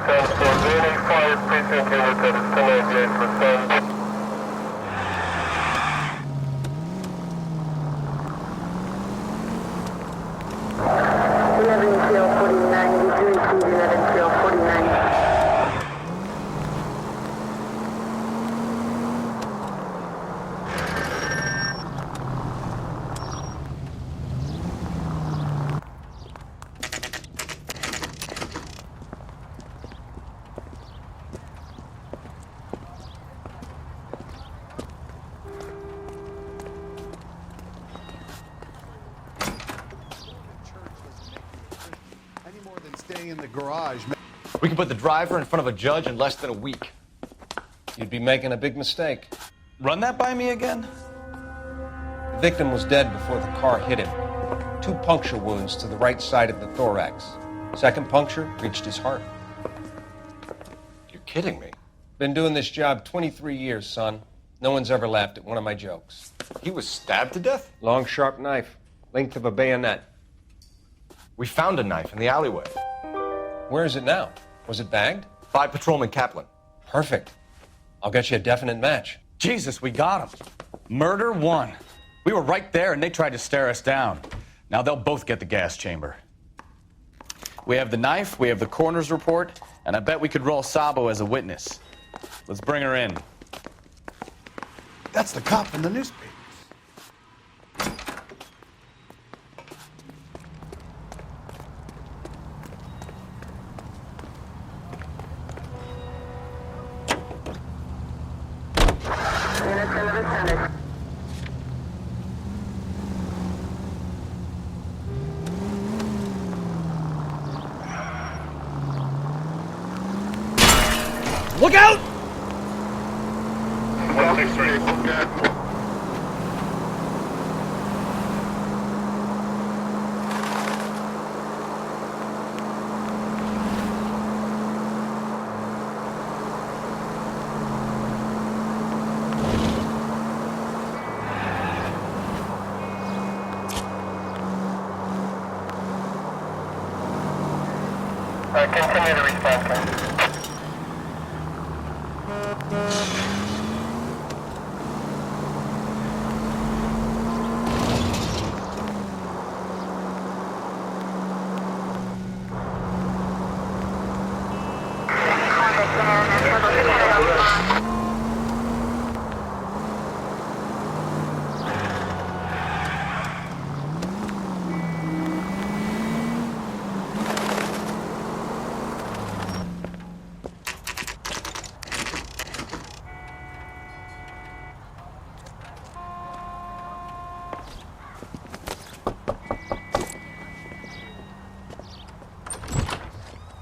Any fire precinct unit that is 1098%. 11-49, did you receive 11-49? In the garage. We can put the driver in front of a judge in less than a week. You'd be making a big mistake. Run that by me again? The victim was dead before the car hit him. 2 puncture wounds to the right side of the thorax. Second puncture reached his heart. You're kidding me. Been doing this job 23 years, son. No one's ever laughed at one of my jokes. He was stabbed to death? Long, sharp knife. Length of a bayonet. We found a knife in the alleyway. Where is it now? Was it bagged? By Patrolman Kaplan. Perfect. I'll get you a definite match. Jesus, we got him. Murder 1. We were right there and they tried to stare us down. Now they'll both get the gas chamber. We have the knife, we have the coroner's report, and I bet we could roll Sabo as a witness. Let's bring her in. That's the cop from the newspaper. Look out! 163, look at. Continue to respond.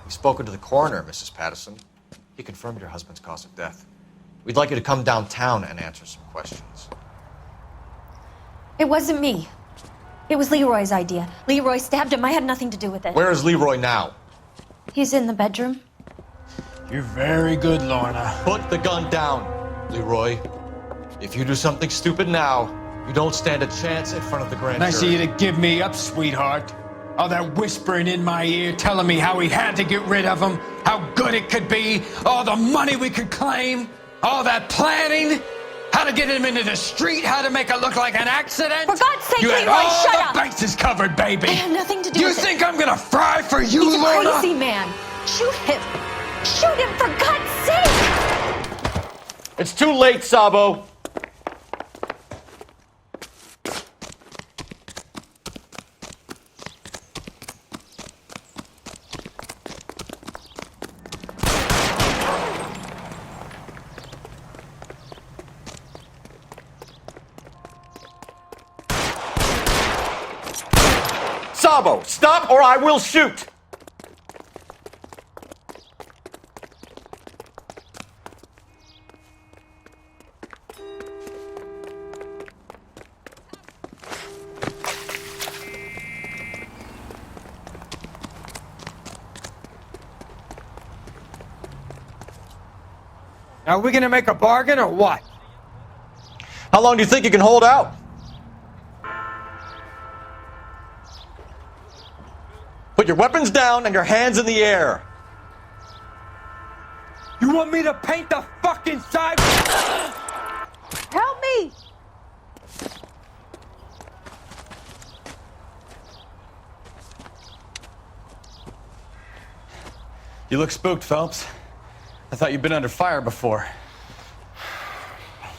Spoken to the coroner, Mrs. Patterson. He confirmed your husband's cause of death. We'd like you to come downtown and answer some questions. It wasn't me. It was Leroy's idea. Leroy stabbed him. I had nothing to do with it. Where is Leroy now? He's in the bedroom. You're very good, Lorna. Put the gun down, Leroy. If you do something stupid now, you don't stand a chance in front of the grand jury. Nice of you to give me up, sweetheart. All that whispering in my ear, telling me how we had to get rid of him, how good it could be, all the money we could claim, all that planning, how to get him into the street, how to make it look like an accident. For God's sake, you Leroy, had all shut the up! bases covered, baby. I had nothing to do with it. You think I'm gonna fry for you, He's Lorna? a crazy man. Shoot him. Shoot him, for God's sake! It's too late, Sabo. Sabo, stop or I will shoot! Are we gonna make a bargain or what? How long do you think you can hold out? Put your weapons down and your hands in the air. You want me to paint the fucking sidewalk? Help me! You look spooked, Phelps. I thought you'd been under fire before.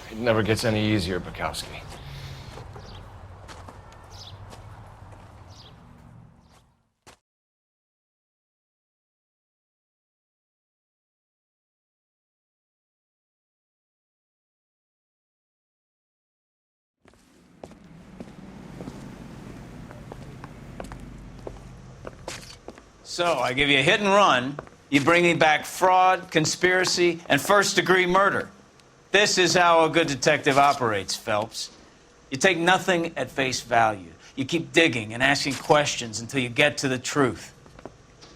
It never gets any easier, Bukowski. So, I give you a hit and run. You bring me back fraud, conspiracy, and first-degree murder. This is how a good detective operates, Phelps. You take nothing at face value. You keep digging and asking questions until you get to the truth.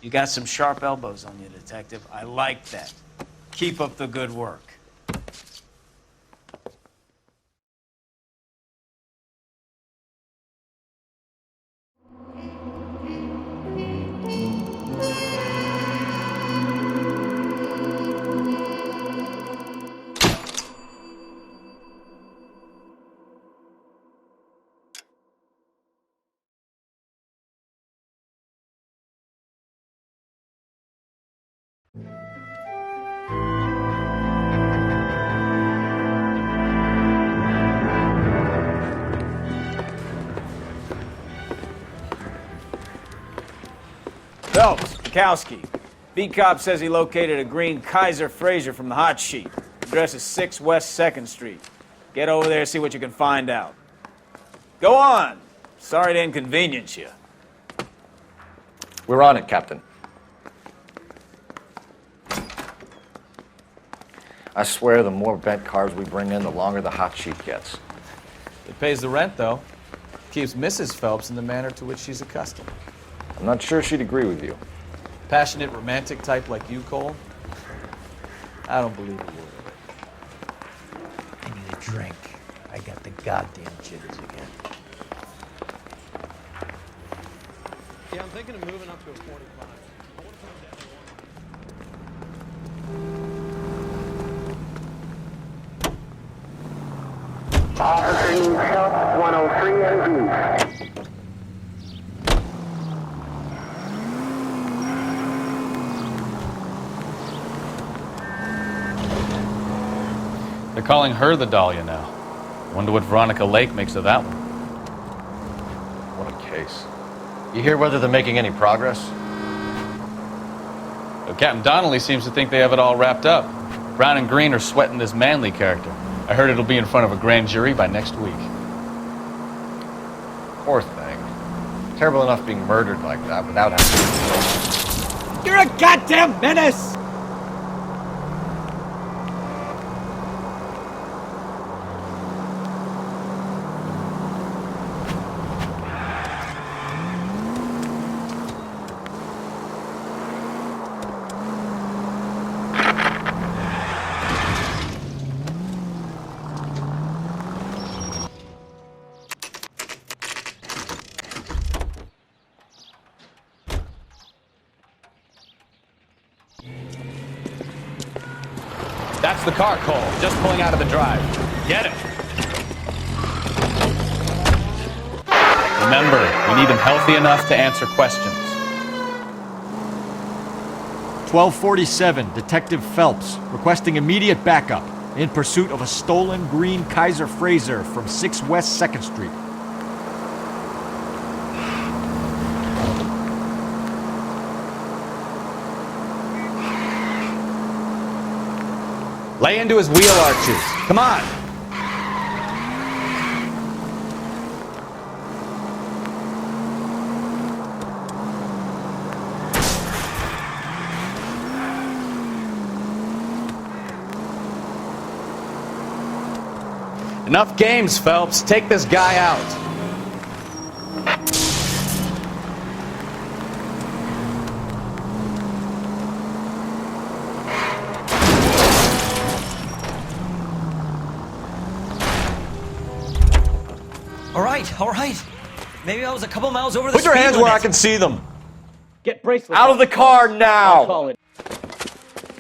You got some sharp elbows on you, detective. I like that. Keep up the good work. Phelps, Bukowski. Beat cop says he located a green Kaiser Fraser from the hot sheet. Address is 6 West 2nd Street. Get over there, see what you can find out. Go on. Sorry to inconvenience you. We're on it, Captain. I swear the more bent cars we bring in, the longer the hot sheet gets. It pays the rent, though. Keeps Mrs. Phelps in the manner to which she's accustomed. I'm not sure she'd agree with you. Passionate, romantic type like you, Cole? I don't believe a word of it. I need a drink. I got the goddamn jitters again. Yeah, I'm thinking of moving up to a 45. Officer needs help, 103 and east. They're calling her the Dahlia now. Wonder what Veronica Lake makes of that one. What a case. You hear whether they're making any progress? Well, Captain Donnelly seems to think they have it all wrapped up. Brown and Green are sweating this Manley character. I heard it'll be in front of a grand jury by next week. Poor thing. Terrible enough being murdered like that without having to... You're a goddamn menace! That's the car, Cole. Just pulling out of the drive. Get it. Remember, we need him healthy enough to answer questions. 1247, Detective Phelps, requesting immediate backup in pursuit of a stolen green Kaiser Fraser from 6 West 2nd Street. Lay into his wheel arches. Come on. Enough games, Phelps. Take this guy out. All right. Maybe I was a couple miles over the Put your speed hands where limit. I can see them. Get bracelets. Out of the car now! I'll call it.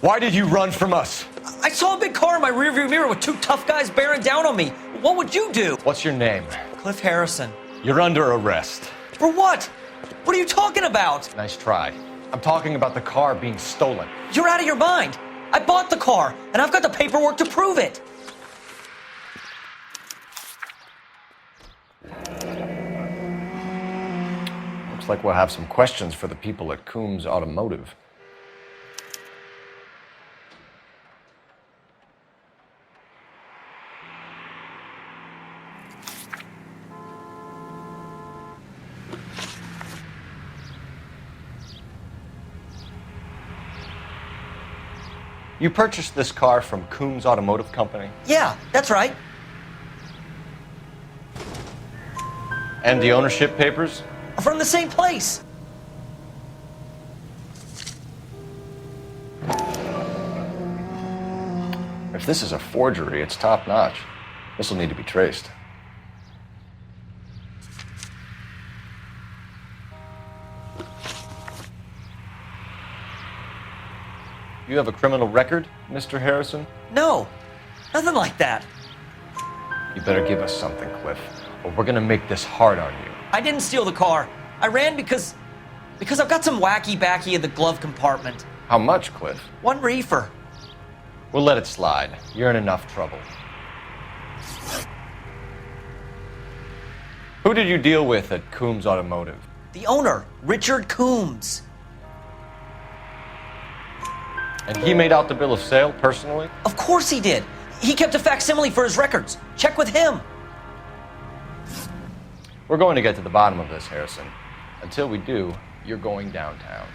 Why did you run from us? I saw a big car in my rearview mirror with two tough guys bearing down on me. What would you do? What's your name? Cliff Harrison. You're under arrest. For what? What are you talking about? Nice try. I'm talking about the car being stolen. You're out of your mind. I bought the car, and I've got the paperwork to prove it. Looks like we'll have some questions for the people at Coombs Automotive. You purchased this car from Coombs Automotive Company? Yeah, that's right. And the ownership papers? From the same place. If this is a forgery, it's top-notch. This will need to be traced. You have a criminal record, Mr. Harrison? No, nothing like that. You better give us something, Cliff, or we're gonna make this hard on you. I didn't steal the car. I ran because I've got some wacky backy in the glove compartment. How much, Cliff? 1 reefer. We'll let it slide. You're in enough trouble. Who did you deal with at Coombs Automotive? The owner, Richard Coombs. And he made out the bill of sale personally? Of course he did. He kept a facsimile for his records. Check with him. We're going to get to the bottom of this, Harrison. Until we do, you're going downtown.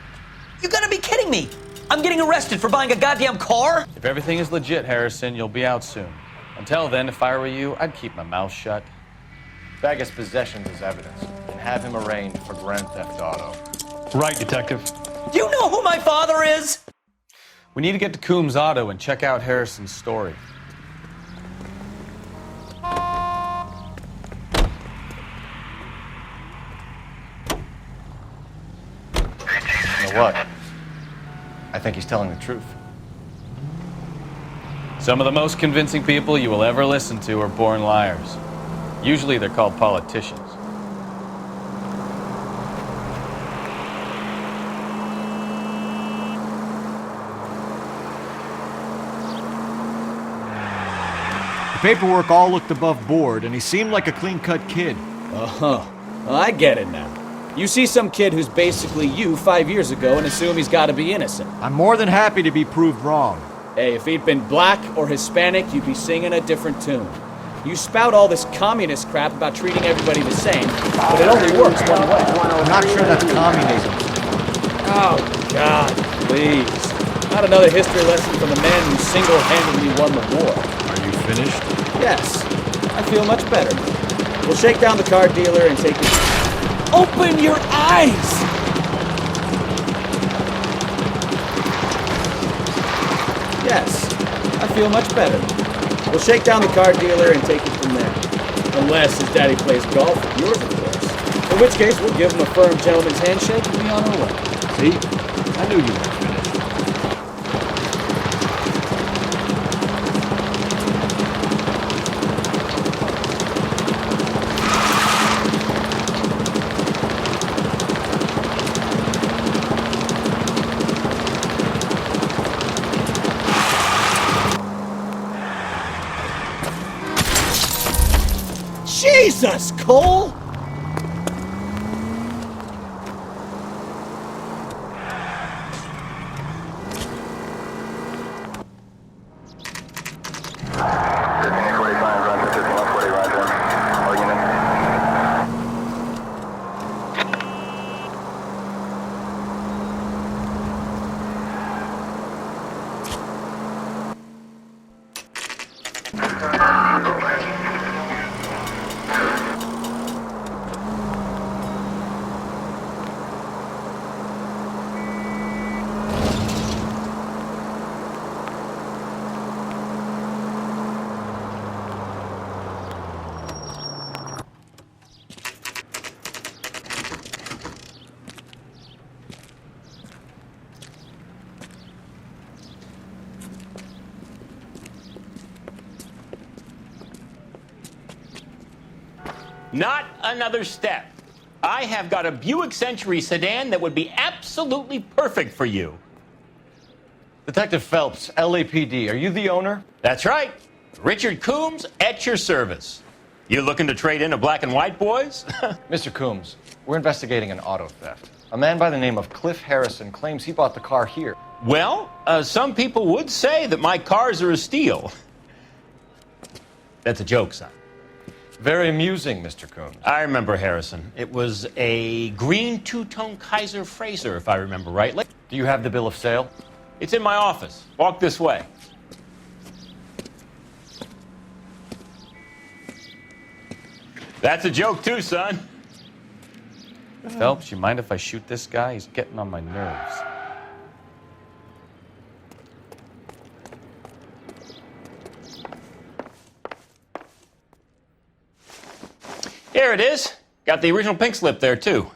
You gotta be kidding me! I'm getting arrested for buying a goddamn car? If everything is legit, Harrison, you'll be out soon. Until then, if I were you, I'd keep my mouth shut. Bag his possessions as evidence and have him arraigned for Grand Theft Auto. Right, Detective. Do you know who my father is? We need to get to Coombs Auto and check out Harrison's story. You know what? I think he's telling the truth. Some of the most convincing people you will ever listen to are born liars. Usually they're called politicians. The paperwork all looked above board, and he seemed like a clean-cut kid. Oh, well, I get it now. You see some kid who's basically you 5 years ago and assume he's got to be innocent. I'm more than happy to be proved wrong. Hey, if he'd been black or Hispanic, you'd be singing a different tune. You spout all this communist crap about treating everybody the same, but it only works one way. I'm not sure that's communism. Oh, God, please. Not another history lesson from the man who single-handedly won the war. Are you finished? Yes, I feel much better. We'll shake down the car dealer and take it. Open your eyes! Yes, I feel much better. We'll shake down the car dealer and take it from there. Unless his daddy plays golf with yours, of course. In which case, we'll give him a firm gentleman's handshake and be on our way. See? I knew you weren't finished. Jesus, Cole! Not another step. I have got a Buick Century sedan that would be absolutely perfect for you. Detective Phelps, LAPD, are you the owner? That's right. Richard Coombs at your service. You looking to trade in a black and white, boys? Mr. Coombs, we're investigating an auto theft. A man by the name of Cliff Harrison claims he bought the car here. Well, some people would say that my cars are a steal. That's a joke, son. Very amusing, Mr. Coombs. I remember Harrison. It was a green two-tone Kaiser Frazer, if I remember rightly. Do you have the bill of sale? It's in my office. Walk this way. That's a joke too, son. Phelps, you mind if I shoot this guy? He's getting on my nerves. Here it is. Got the original pink slip there, too.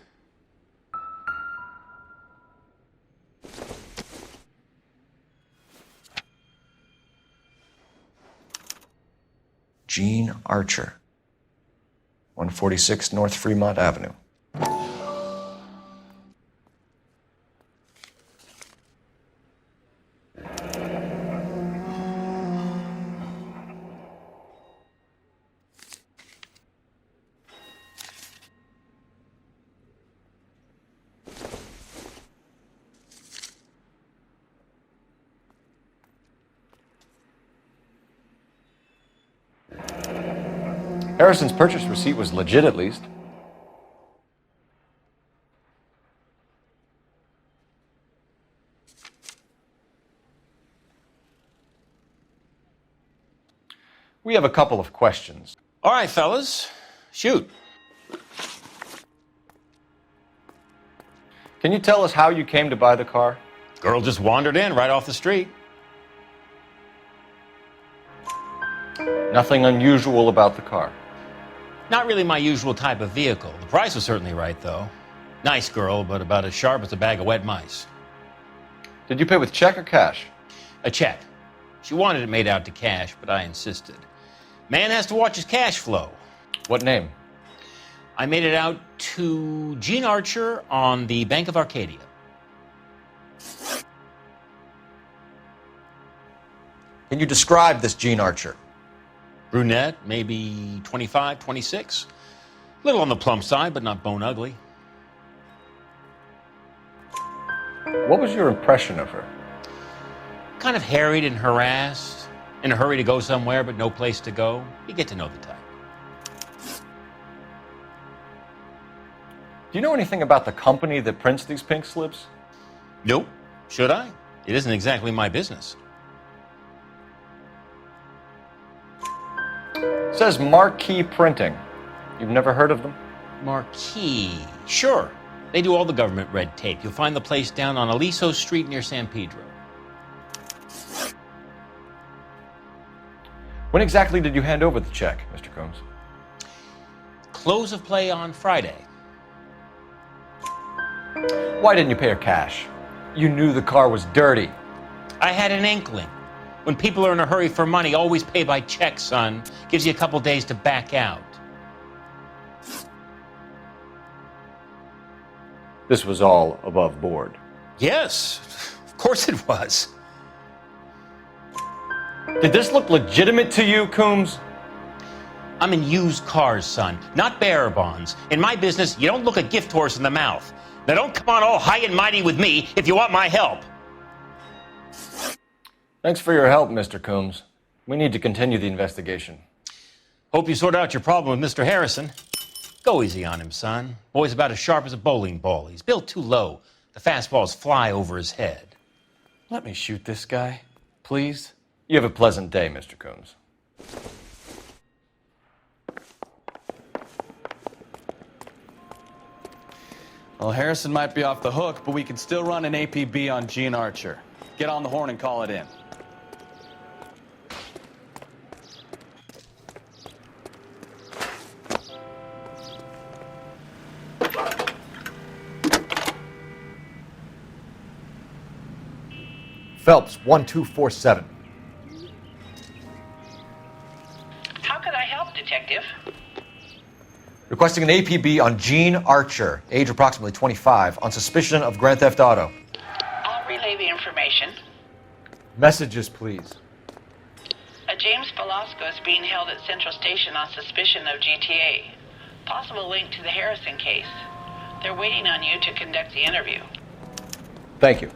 Gene Archer, 146 North Fremont Avenue. Harrison's purchase receipt was legit, at least. We have a couple of questions. All right, fellas. Shoot. Can you tell us how you came to buy the car? Girl just wandered in right off the street. Nothing unusual about the car. Not really my usual type of vehicle. The price was certainly right, though. Nice girl, but about as sharp as a bag of wet mice. Did you pay with check or cash? A check. She wanted it made out to cash, but I insisted. Man has to watch his cash flow. What name? I made it out to Gene Archer on the Bank of Arcadia. Can you describe this Gene Archer? Brunette, maybe 25, 26. A little on the plump side, but not bone ugly. What was your impression of her? Kind of harried and harassed. In a hurry to go somewhere, but no place to go. You get to know the type. Do you know anything about the company that prints these pink slips? Nope. Should I? It isn't exactly my business. It says Marquee Printing. You've never heard of them? Marquee. Sure. They do all the government red tape. You'll find the place down on Aliso Street near San Pedro. When exactly did you hand over the check, Mr. Combs? Close of play on Friday. Why didn't you pay her cash? You knew the car was dirty. I had an inkling. When people are in a hurry for money, always pay by check, son. Gives you a couple days to back out. This was all above board. Yes, of course it was. Did this look legitimate to you, Coombs? I'm in used cars, son, not bearer bonds. In my business, you don't look a gift horse in the mouth. Now don't come on all high and mighty with me if you want my help. Thanks for your help, Mr. Coombs. We need to continue the investigation. Hope you sort out your problem with Mr. Harrison. Go easy on him, son. Boy's about as sharp as a bowling ball. He's built too low. The fastballs fly over his head. Let me shoot this guy, please. You have a pleasant day, Mr. Coombs. Well, Harrison might be off the hook, but we can still run an APB on Gene Archer. Get on the horn and call it in. Phelps, 1247. How can I help, Detective? Requesting an APB on Gene Archer, age approximately 25, on suspicion of grand theft auto. I'll relay the information. Messages, please. A James Velasco is being held at Central Station on suspicion of GTA. Possible link to the Harrison case. They're waiting on you to conduct the interview. Thank you.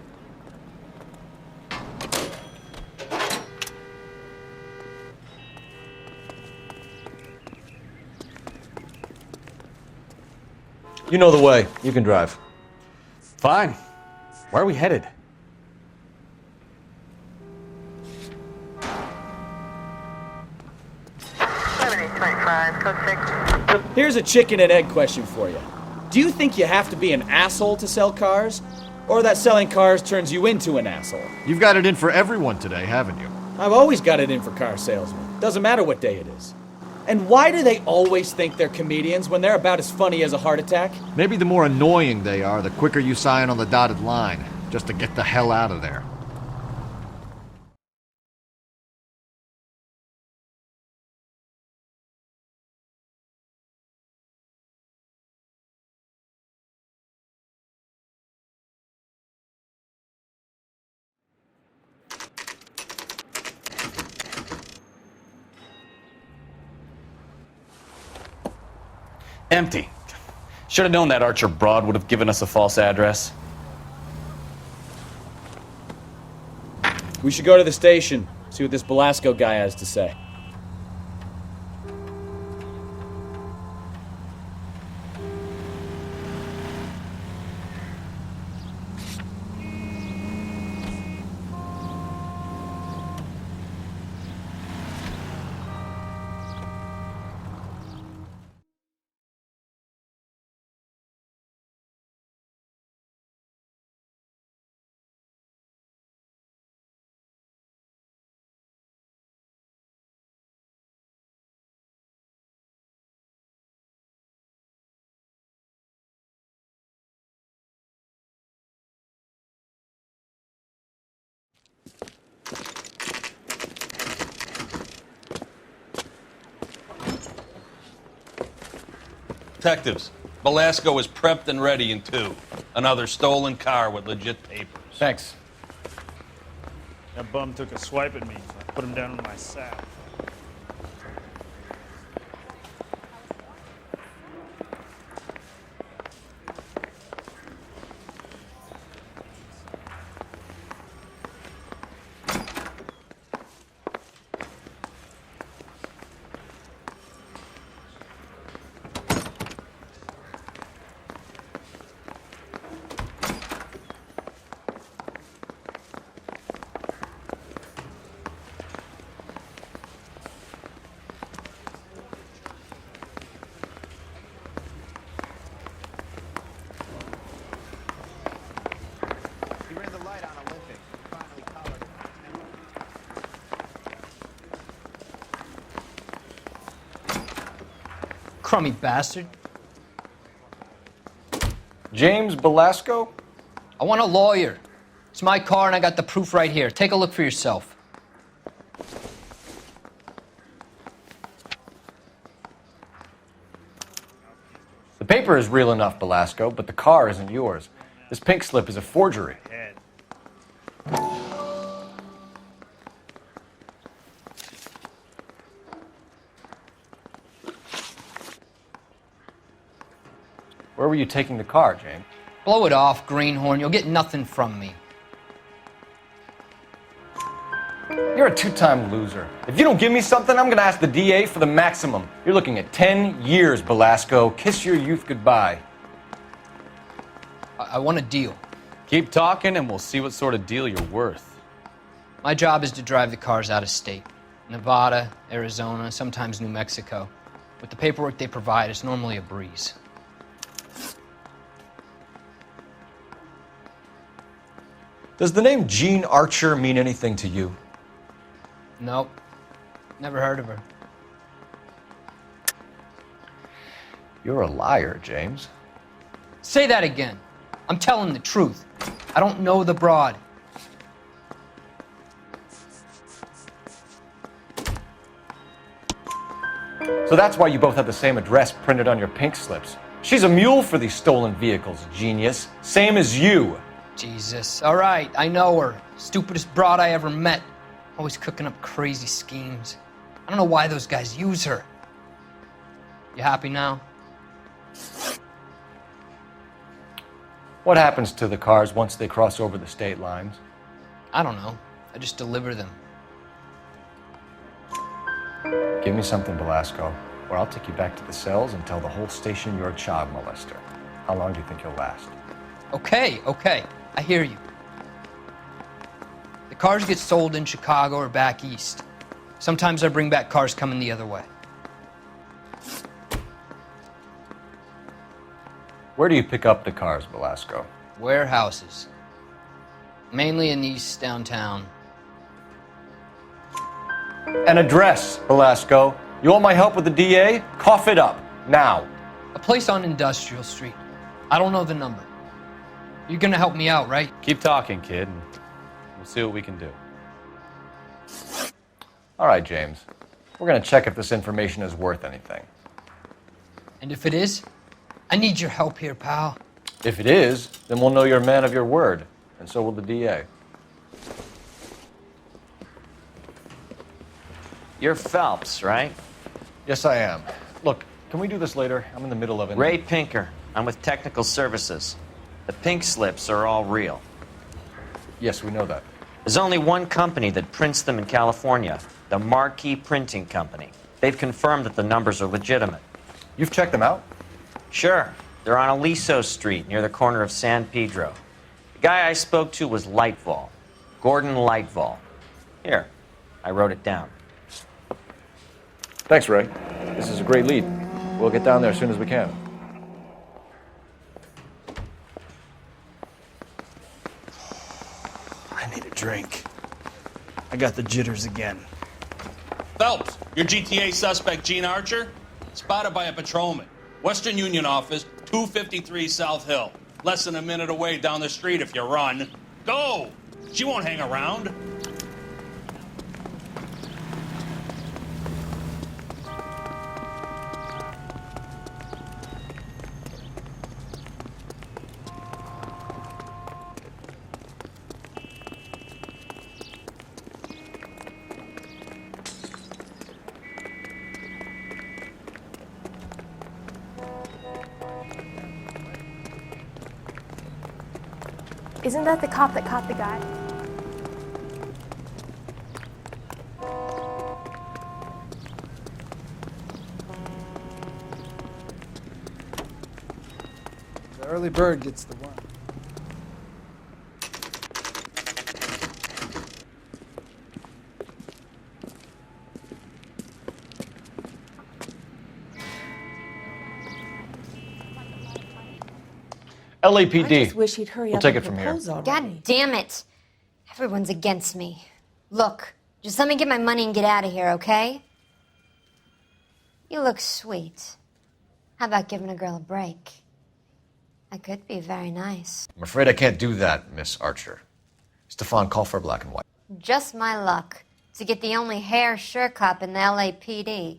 You know the way. You can drive. Fine. Where are we headed? Here's a chicken and egg question for you. Do you think you have to be an asshole to sell cars? Or that selling cars turns you into an asshole? You've got it in for everyone today, haven't you? I've always got it in for car salesmen. Doesn't matter what day it is. And why do they always think they're comedians when they're about as funny as a heart attack? Maybe the more annoying they are, the quicker you sign on the dotted line, just to get the hell out of there. Empty. Should have known that Archer broad would have given us a false address. We should go to the station, see what this Velasco guy has to say. Detectives, Velasco is prepped and ready in 2. Another stolen car with legit papers. Thanks. That bum took a swipe at me, so I put him down in my sack. Crummy bastard. James Velasco? I want a lawyer. It's my car and I got the proof right here. Take a look for yourself. The paper is real enough, Velasco, but the car isn't yours. This pink slip is a forgery. Where were you taking the car, James? Blow it off, greenhorn. You'll get nothing from me. You're a 2-time loser. If you don't give me something, I'm gonna ask the DA for the maximum. You're looking at 10 years, Velasco. Kiss your youth goodbye. I want a deal. Keep talking and we'll see what sort of deal you're worth. My job is to drive the cars out of state. Nevada, Arizona, sometimes New Mexico. With the paperwork they provide, it's normally a breeze. Does the name Gene Archer mean anything to you? Nope. Never heard of her. You're a liar, James. Say that again. I'm telling the truth. I don't know the broad. So that's why you both have the same address printed on your pink slips. She's a mule for these stolen vehicles, genius. Same as you. Jesus. All right, I know her. Stupidest broad I ever met. Always cooking up crazy schemes. I don't know why those guys use her. You happy now? What happens to the cars once they cross over the state lines? I don't know. I just deliver them. Give me something, Belasco, or I'll take you back to the cells and tell the whole station you're a child molester. How long do you think you'll last? Okay. I hear you. The cars get sold in Chicago or back east. Sometimes I bring back cars coming the other way. Where do you pick up the cars, Belasco? Warehouses. Mainly in East downtown. An address, Belasco. You want my help with the DA? Cough it up, now. A place on Industrial Street. I don't know the number. You're gonna help me out, right? Keep talking, kid, and we'll see what we can do. All right, James. We're gonna check if this information is worth anything. And if it is, I need your help here, pal. If it is, then we'll know you're a man of your word, and so will the DA. You're Phelps, right? Yes, I am. Look, can we do this later? I'm in the middle of it. Ray Pinker. I'm with Technical Services. The pink slips are all real. Yes, we know that. There's only one company that prints them in California, the Morgue Printing Company. They've confirmed that the numbers are legitimate. You've checked them out? Sure. They're on Aliso Street, near the corner of San Pedro. The guy I spoke to was Lightval. Gordon Lightval. Here, I wrote it down. Thanks, Ray. This is a great lead. We'll get down there as soon as we can. I need a drink. I got the jitters again. Phelps, your GTA suspect, Gene Archer, spotted by a patrolman. Western Union office, 253 South Hill. Less than a minute away down the street if you run. Go! She won't hang around. Isn't that the cop that caught the guy? The early bird gets the worm. LAPD. I just wish he'd hurry We'll up take and it from here. propose already. God damn it. Everyone's against me. Look, just let me get my money and get out of here, okay? You look sweet. How about giving a girl a break? I could be very nice. I'm afraid I can't do that, Miss Archer. Stefan, call for black and white. Just my luck to get the only hair sure cop in the LAPD.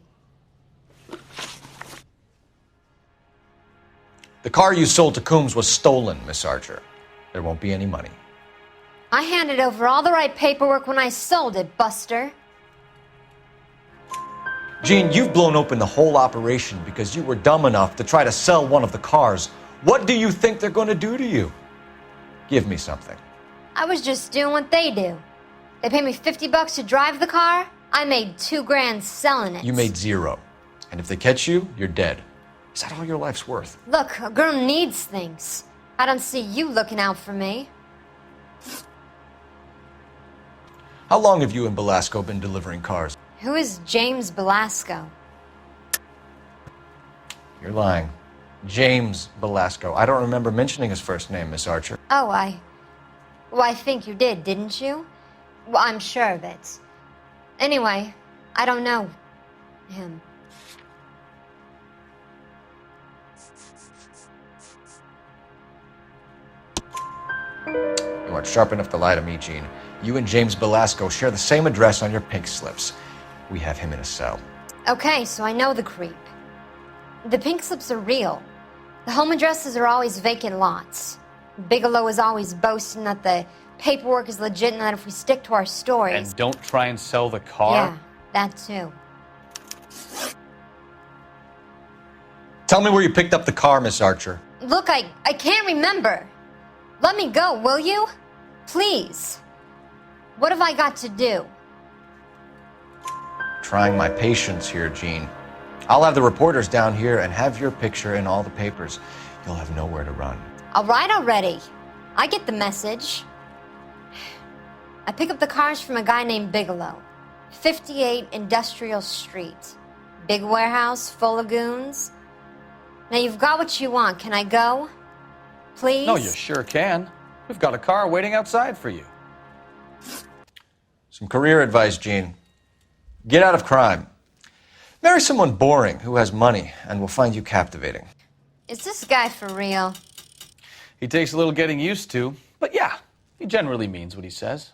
The car you sold to Coombs was stolen, Miss Archer. There won't be any money. I handed over all the right paperwork when I sold it, Buster. Gene, you've blown open the whole operation because you were dumb enough to try to sell one of the cars. What do you think they're going to do to you? Give me something. I was just doing what they do. They paid me $50 to drive the car. I made $2 grand selling it. You made zero. And if they catch you, you're dead. Is that all your life's worth? Look, a girl needs things. I don't see you looking out for me. How long have you and Belasco been delivering cars? Who is James Belasco? You're lying. James Belasco. I don't remember mentioning his first name, Miss Archer. Oh, I think you did, didn't you? Well, I'm sure of it. Anyway, I don't know him. You aren't sharp enough to lie to me, Gene. You and James Belasco share the same address on your pink slips. We have him in a cell. Okay, so I know the creep. The pink slips are real. The home addresses are always vacant lots. Bigelow is always boasting that the paperwork is legit and that if we stick to our stories... And don't try and sell the car? Yeah, that too. Tell me where you picked up the car, Miss Archer. Look, I can't remember. Let me go, will you? Please. What have I got to do? Trying my patience here, Jean. I'll have the reporters down here and have your picture in all the papers. You'll have nowhere to run. All right already. I get the message. I pick up the cars from a guy named Bigelow. 58 Industrial Street. Big warehouse full of goons. Now you've got what you want. Can I go? Please? No, you sure can. We've got a car waiting outside for you. Some career advice, Jean. Get out of crime. Marry someone boring who has money and will find you captivating. Is this guy for real? He takes a little getting used to, but yeah, he generally means what he says.